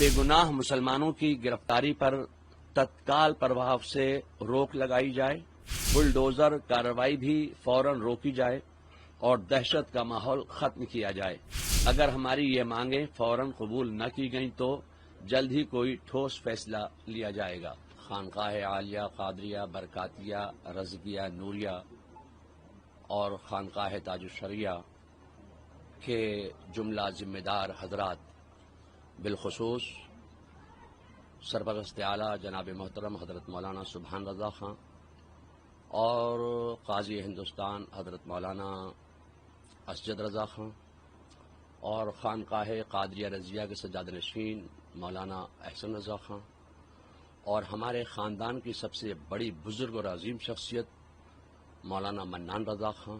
بے گناہ مسلمانوں کی گرفتاری پر تत्काल प्रभाव से रोक लगाई जाए, बुलडोजर कार्रवाई भी फौरन रोकी जाए और दहशत का माहौल खत्म किया जाए। अगर हमारी ये मांगें फौरन कबूल न की गईं तो जल्द ही कोई ठोस फैसला लिया जाएगा। खानकाह आलिया, कादरिया, बरकातिया, रज़किया, नूरिया और खानकाह ताजुशरिया के जुमला जिम्मेदार हजरात, बिलखुसूस सरपरस्त आला जनाब मोहतरम हजरत मौलाना सुभान रज़ा खां और काजी हिंदुस्तान हजरत मौलाना असजद रज़ा खां और खानकाह कादरिया रज़िया के सज्जाद नशीन मौलाना अहसन रज़ा खां और हमारे ख़ानदान की सबसे बड़ी बुज़ुर्ग और अजीम शख्सियत मौलाना मन्नान रज़ा खां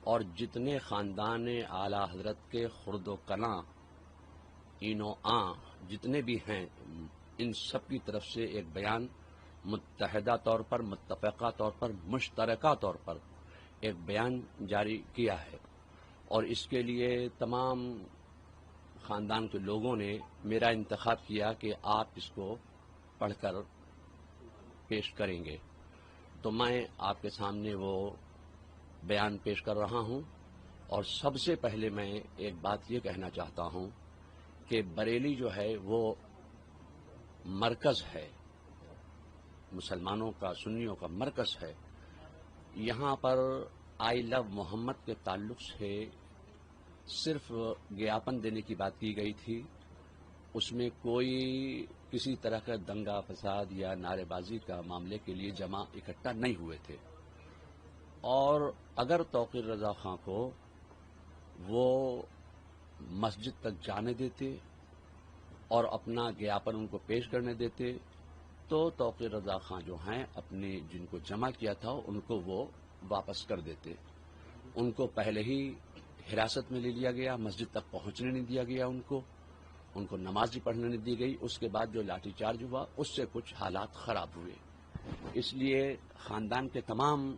और जितने ख़ानदान आला हजरत के खुर्द कना इनो आ जितने भी हैं, इन सब की तरफ से एक बयान मुत्तहदा तौर पर, मुत्तफ़क़ा तौर पर, मुश्तरका तौर पर एक बयान जारी किया है और इसके लिए तमाम ख़ानदान के लोगों ने मेरा इंतखाब किया कि आप इसको पढ़कर पेश करेंगे। तो मैं आपके सामने वो बयान पेश कर रहा हूं और सबसे पहले मैं एक बात ये कहना चाहता हूं कि बरेली जो है वो मरकज़ है, मुसलमानों का, सुन्नियों का मरकज़ है। यहाँ पर आई लव मोहम्मद के ताल्लुक़ से सिर्फ ज्ञापन देने की बात की गई थी, उसमें कोई किसी तरह का दंगा फसाद या नारेबाजी का मामले के लिए जमा इकट्ठा नहीं हुए थे। और अगर तौक़ीर रज़ा खां को वो मस्जिद तक जाने देते और अपना ज्ञापन उनको पेश करने देते तो तौक़ीर रज़ा खां जो हैं अपने जिनको जमा किया था उनको वो वापस कर देते। उनको पहले ही हिरासत में ले लिया गया, मस्जिद तक पहुंचने नहीं दिया गया, उनको नमाज भी पढ़ने नहीं दी गई। उसके बाद जो लाठीचार्ज हुआ उससे कुछ हालात ख़राब हुए। इसलिए ख़ानदान के तमाम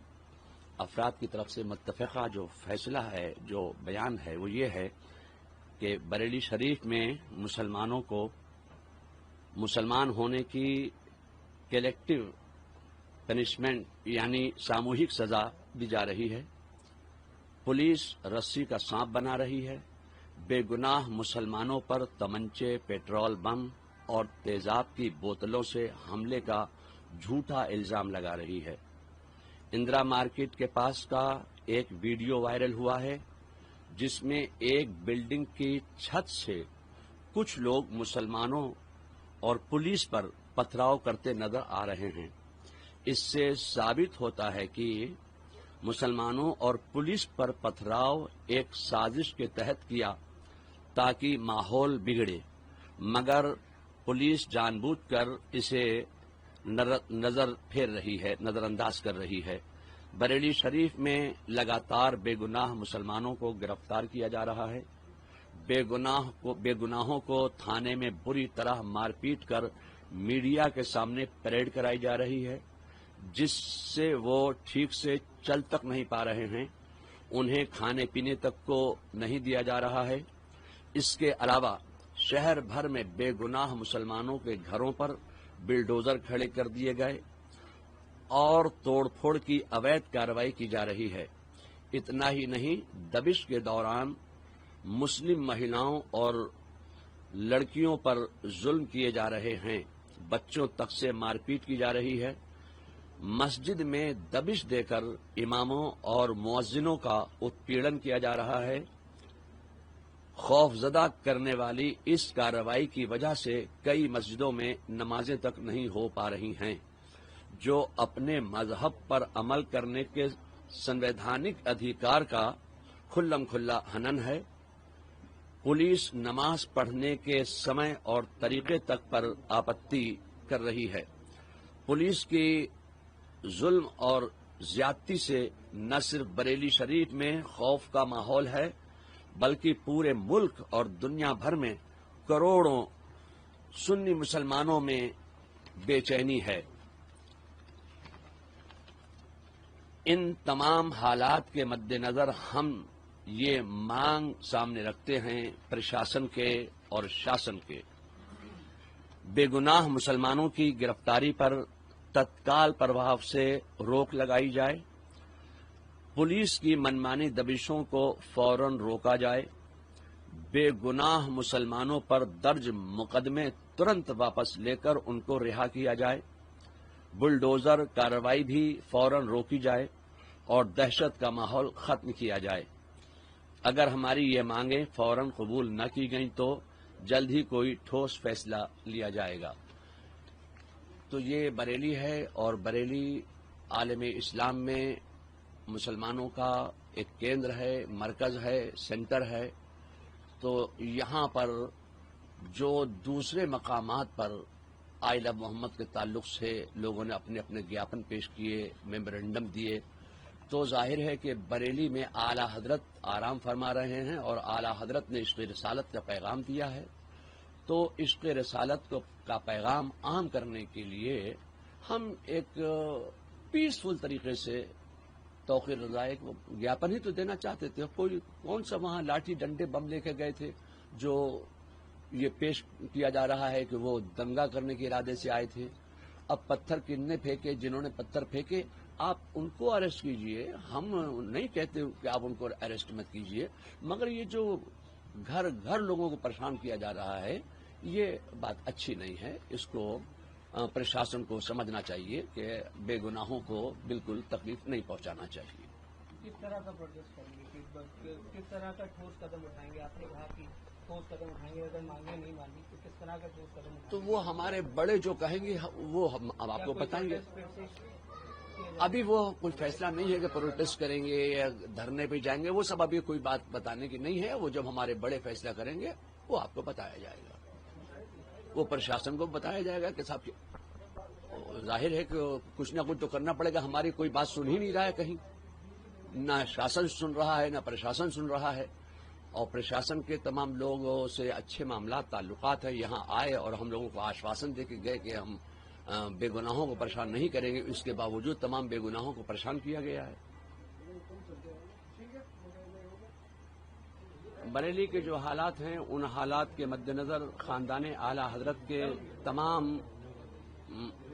अफराद की तरफ से मुत्तफ़क़ा जो फैसला है, जो बयान है, वो ये है कि बरेली शरीफ में मुसलमानों को मुसलमान होने की कलेक्टिव पनिशमेंट यानी सामूहिक सज़ा दी जा रही है। पुलिस रस्सी का सांप बना रही है। बेगुनाह मुसलमानों पर तमंचे, पेट्रोल बम और तेजाब की बोतलों से हमले का झूठा इल्ज़ाम लगा रही है। इंदिरा मार्केट के पास का एक वीडियो वायरल हुआ है जिसमें एक बिल्डिंग की छत से कुछ लोग मुसलमानों और पुलिस पर पथराव करते नजर आ रहे हैं। इससे साबित होता है कि मुसलमानों और पुलिस पर पथराव एक साजिश के तहत किया ताकि माहौल बिगड़े, मगर पुलिस जानबूझकर इसे नजर फेर रही है, नजरअंदाज कर रही है। बरेली शरीफ में लगातार बेगुनाह मुसलमानों को गिरफ्तार किया जा रहा है। बेगुनाहों को थाने में बुरी तरह मारपीट कर मीडिया के सामने परेड कराई जा रही है, जिससे वो ठीक से चल तक नहीं पा रहे हैं। उन्हें खाने पीने तक को नहीं दिया जा रहा है। इसके अलावा शहर भर में बेगुनाह मुसलमानों के घरों पर बिल्डोजर खड़े कर दिए गए और तोड़फोड़ की अवैध कार्रवाई की जा रही है। इतना ही नहीं, दबिश के दौरान मुस्लिम महिलाओं और लड़कियों पर जुल्म किए जा रहे हैं। बच्चों तक से मारपीट की जा रही है। मस्जिद में दबिश देकर इमामों और मुअज्जिनों का उत्पीड़न किया जा रहा है। खौफजदा करने वाली इस कार्रवाई की वजह से कई मस्जिदों में नमाजें तक नहीं हो पा रही हैं, जो अपने मजहब पर अमल करने के संवैधानिक अधिकार का खुल्लम खुल्ला हनन है। पुलिस नमाज पढ़ने के समय और तरीके तक पर आपत्ति कर रही है। पुलिस की जुल्म और ज्यादती से न सिर्फ बरेली शरीफ में खौफ का माहौल है, बल्कि पूरे मुल्क और दुनिया भर में करोड़ों सुन्नी मुसलमानों में बेचैनी है। इन तमाम हालात के मद्देनजर हम ये मांग सामने रखते हैं प्रशासन के और शासन के بے گناہ مسلمانوں کی گرفتاری پر تत्काल प्रभाव سے روک لگائی جائے، پولیس کی منمانی دبشوں کو فوراً روکا جائے، بے گناہ مسلمانوں پر درج مقدمے ترنت واپس لے کر ان کو رہا کیا جائے، بلڈوزر کارروائی بھی فوراً روکی جائے اور دہشت کا ماحول ختم کیا جائے۔ اگر ہماری یہ مانگیں فوراً قبول نہ کی گئیں تو جلد ہی کوئی ٹھوس فیصلہ لیا جائے گا۔ تو یہ بریلی ہے، اور بریلی عالم اسلام میں مسلمانوں کا ایک کیندر ہے، مرکز ہے، سینٹر ہے۔ تو یہاں پر جو دوسرے مقامات پر آئل آف محمد کے تعلق سے لوگوں نے اپنے اپنے گیاپن پیش کیے، میمورنڈم دیے، تو ظاہر ہے کہ بریلی میں اعلی حضرت آرام فرما رہے ہیں اور اعلی حضرت نے عشق رسالت کا پیغام دیا ہے۔ تو عشق رسالت کا پیغام عام کرنے کے لیے ہم ایک پیسفل طریقے سے توقیر رضائے کو گیاپن ہی تو دینا چاہتے تھے۔ کون سا وہاں لاٹھی ڈنڈے بم لے کے گئے تھے جو یہ پیش کیا جا رہا ہے کہ وہ دنگا کرنے کے ارادے سے آئے تھے۔ اب پتھر کن نے پھینکے، جنہوں نے پتھر پھینکے آپ ان کو اریسٹ کیجئے، ہم نہیں کہتے کہ آپ ان کو اریسٹ مت کیجئے، مگر یہ جو گھر گھر لوگوں کو پریشان کیا جا رہا ہے یہ بات اچھی نہیں ہے۔ اس کو پرشاسن کو سمجھنا چاہیے کہ بے گناہوں کو بالکل تکلیف نہیں پہنچانا چاہیے۔ کس طرح کا پروٹیسٹ کریں گے، کس طرح کا ٹھوس قدم اٹھائیں گے؟ آپ نے کہا کہ ٹھوس قدم اٹھائیں گے، اگر مانگیں نہیں مانی تو کس طرح کا ٹھوس قدم اٹھائیں گے؟ تو وہ ہمارے بڑے جو کہیں گے وہ ہم اب آپ کو بتائیں گے۔ ابھی وہ کوئی فیصلہ نہیں ہے کہ پروٹیسٹ کریں گے یا دھرنے پہ جائیں گے، وہ سب ابھی کوئی بات بتانے کی نہیں ہے۔ وہ جب ہمارے بڑے فیصلہ کریں گے وہ آپ کو بتایا جائے گا، وہ پرشاسن کو بتایا جائے گا کہ صاحب ظاہر ہے کہ کچھ نہ کچھ تو کرنا پڑے گا۔ ہماری کوئی بات سن ہی نہیں رہا ہے، کہیں نہ شاسن سن رہا ہے نہ پرشاسن سن رہا ہے، اور پرشاسن کے تمام لوگوں سے اچھے معاملات تعلقات ہیں، یہاں آئے اور ہم لوگوں کو آشواسن دے کے گئے کہ ہم بے گناہوں کو پریشان نہیں کریں گے، اس کے باوجود تمام بے گناہوں کو پریشان کیا گیا ہے۔ بریلی کے جو حالات ہیں ان حالات کے مد نظر خاندان اعلی حضرت کے تمام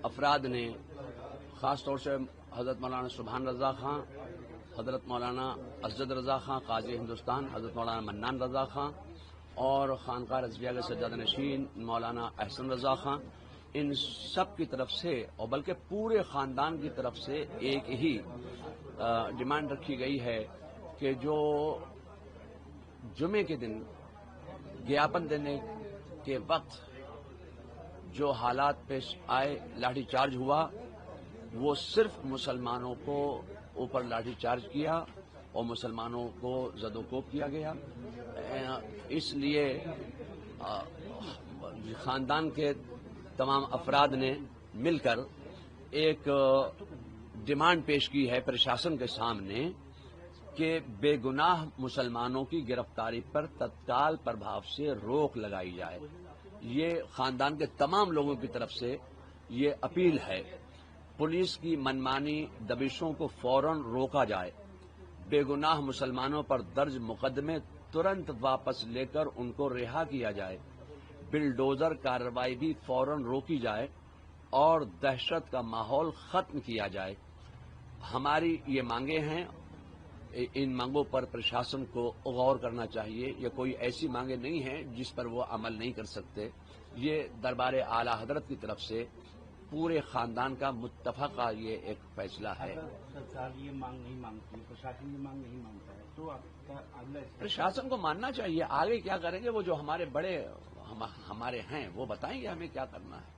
افراد نے، خاص طور سے حضرت مولانا سبحان رضا خان، حضرت مولانا اسجد رضا خان قاضی ہندوستان، حضرت مولانا منان رضا خان اور خانقاہ رضویہ کے سجادہ نشین مولانا احسن رضا خان، ان سب کی طرف سے اور بلکہ پورے خاندان کی طرف سے ایک ہی ڈیمانڈ رکھی گئی ہے کہ جو جمعے کے دن گیاپن دینے کے وقت جو حالات پیش آئے، لاٹھی چارج ہوا، وہ صرف مسلمانوں کو اوپر لاٹھی چارج کیا اور مسلمانوں کو زد و کوب کیا گیا۔ اس لیے خاندان کے تمام افراد نے مل کر ایک ڈیمانڈ پیش کی ہے پرشاسن کے سامنے کہ بے گناہ مسلمانوں کی گرفتاری پر تत्काल प्रभाव سے روک لگائی جائے۔ یہ خاندان کے تمام لوگوں کی طرف سے یہ اپیل ہے۔ پولیس کی منمانی دبشوں کو فوراً روکا جائے، بے گناہ مسلمانوں پر درج مقدمے ترنت واپس لے کر ان کو رہا کیا جائے، بلڈوزر کارروائی بھی فوراً روکی جائے اور دہشت کا ماحول ختم کیا جائے۔ ہماری یہ مانگیں ہیں، ان مانگوں پر پرشاسن کو غور کرنا چاہیے۔ یہ کوئی ایسی مانگیں نہیں ہیں جس پر وہ عمل نہیں کر سکتے۔ یہ دربار اعلی حضرت کی طرف سے پورے خاندان کا متفقہ یہ ایک فیصلہ ہے۔ سرکار یہ مانگ نہیں مانگتی، پرشاسن یہ مانگ نہیں مانگتا ہے، تو آپ کا اگلا پرشاسن کو ماننا چاہیے۔ آگے کیا کریں گے وہ جو ہمارے بڑے ہمارے ہیں وہ بتائیں گے ہمیں کیا کرنا ہے۔